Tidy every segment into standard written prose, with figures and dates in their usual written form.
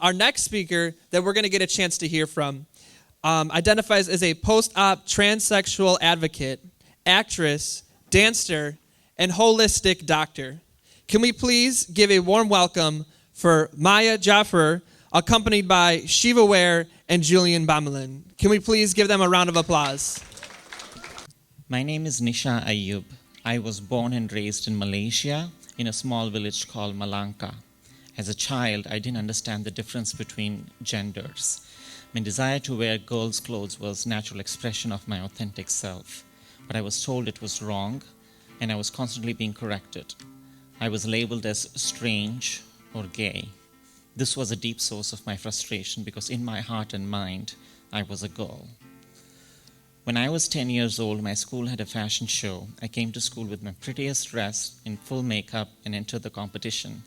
Our next speaker that we're going to get a chance to hear from identifies as a post-op transsexual advocate, actress, dancer, and holistic doctor. Can we please give a warm welcome for Maya Jafar, accompanied by Shiva Ware and Julian Bamelin. Can we please give them a round of applause? My name is Nisha Ayub. I was born and raised in Malaysia in a small village called Malangka. As a child, I didn't understand the difference between genders. My desire to wear girls' clothes was a natural expression of my authentic self, but I was told it was wrong, and I was constantly being corrected. I was labeled as strange or gay. This was a deep source of my frustration because in my heart and mind, I was a girl. When I was 10 years old, my school had a fashion show. I came to school with my prettiest dress, in full makeup, and entered the competition.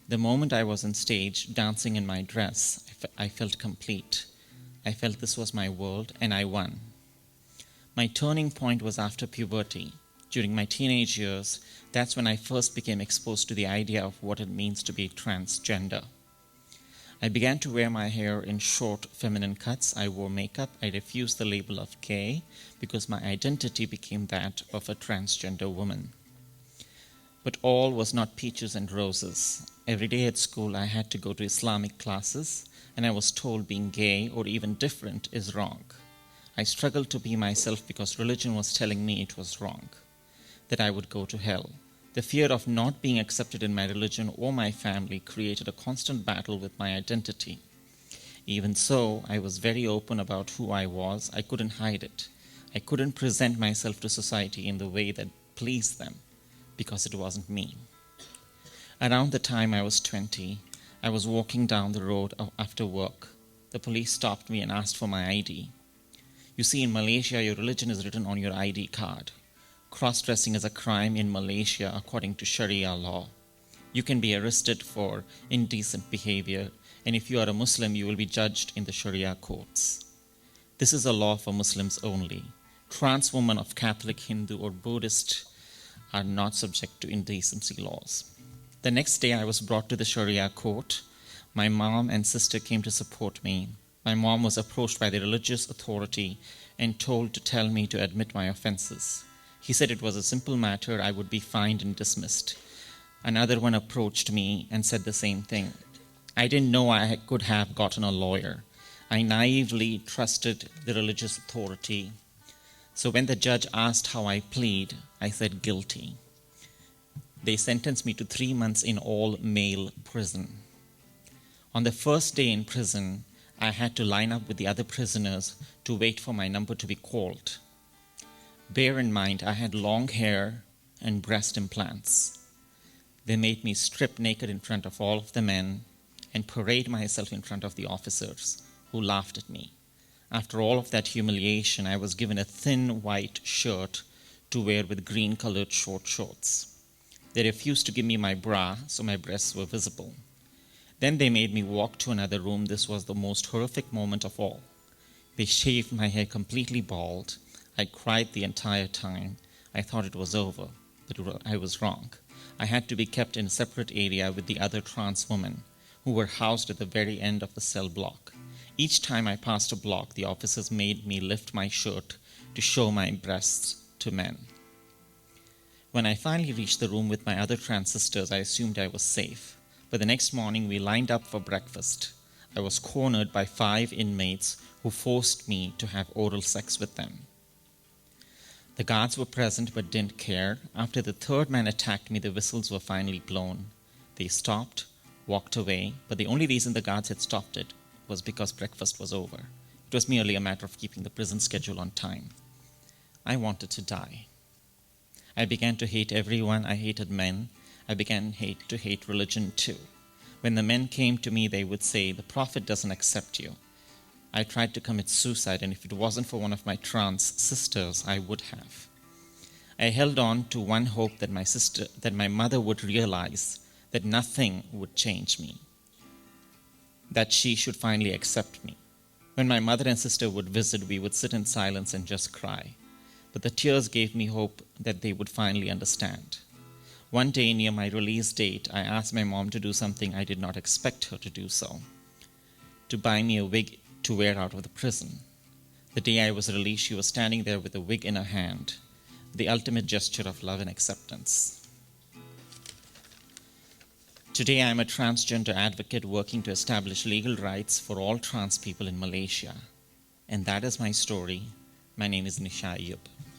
The moment I was on stage, dancing in my dress, I felt complete. I felt this was my world, and I won. My turning point was after puberty. During my teenage years, that's when I first became exposed to the idea of what it means to be transgender. I began to wear my hair in short, feminine cuts. I wore makeup. I refused the label of gay because my identity became that of a transgender woman. But all was not peaches and roses. Every day at school, I had to go to Islamic classes, and I was told being gay or even different is wrong. I struggled to be myself because religion was telling me it was wrong, that I would go to hell. The fear of not being accepted in my religion or my family created a constant battle with my identity. Even so, I was very open about who I was. I couldn't hide it. I couldn't present myself to society in the way that pleased them because it wasn't me. Around the time I was 20, I was walking down the road after work. The police stopped me and asked for my ID. You see, in Malaysia, your religion is written on your ID card. Cross-dressing is a crime in Malaysia according to Sharia law. You can be arrested for indecent behavior, and if you are a Muslim, you will be judged in the Sharia courts. This is a law for Muslims only. Trans women of Catholic, Hindu, or Buddhist are not subject to indecency laws. The next day, I was brought to the Sharia court. My mom and sister came to support me. My mom was approached by the religious authority and told to tell me to admit my offenses. He said it was a simple matter, I would be fined and dismissed. Another one approached me and said the same thing. I didn't know I could have gotten a lawyer. I naively trusted the religious authority. So when the judge asked how I plead, I said guilty. They sentenced me to 3 months in all-male prison. On the first day in prison, I had to line up with the other prisoners to wait for my number to be called. Bear in mind, I had long hair and breast implants. They made me strip naked in front of all of the men and parade myself in front of the officers, who laughed at me. After all of that humiliation, I was given a thin white shirt to wear with green-colored short shorts. They refused to give me my bra, so my breasts were visible. Then they made me walk to another room. This was the most horrific moment of all. They shaved my hair completely bald. I cried the entire time. I thought it was over, but I was wrong. I had to be kept in a separate area with the other trans women, who were housed at the very end of the cell block. Each time I passed a block, the officers made me lift my shirt to show my breasts to men. When I finally reached the room with my other trans sisters, I assumed I was safe. But the next morning, we lined up for breakfast. I was cornered by 5 inmates who forced me to have oral sex with them. The guards were present but didn't care. After the third man attacked me, the whistles were finally blown. They stopped, walked away, but the only reason the guards had stopped it was because breakfast was over. It was merely a matter of keeping the prison schedule on time. I wanted to die. I began to hate everyone. I hated men. I began to hate religion too. When the men came to me, they would say, "The prophet doesn't accept you." I tried to commit suicide, and if it wasn't for one of my trans sisters, I would have. I held on to one hope that my mother would realize that nothing would change me, that she should finally accept me. When my mother and sister would visit, we would sit in silence and just cry. But the tears gave me hope that they would finally understand. One day near my release date, I asked my mom to do something I did not expect her to do so. to buy me a wig to wear out of the prison. The day I was released, she was standing there with a wig in her hand, the ultimate gesture of love and acceptance. Today, I am a transgender advocate working to establish legal rights for all trans people in Malaysia. And that is my story. My name is Nisha Ayub.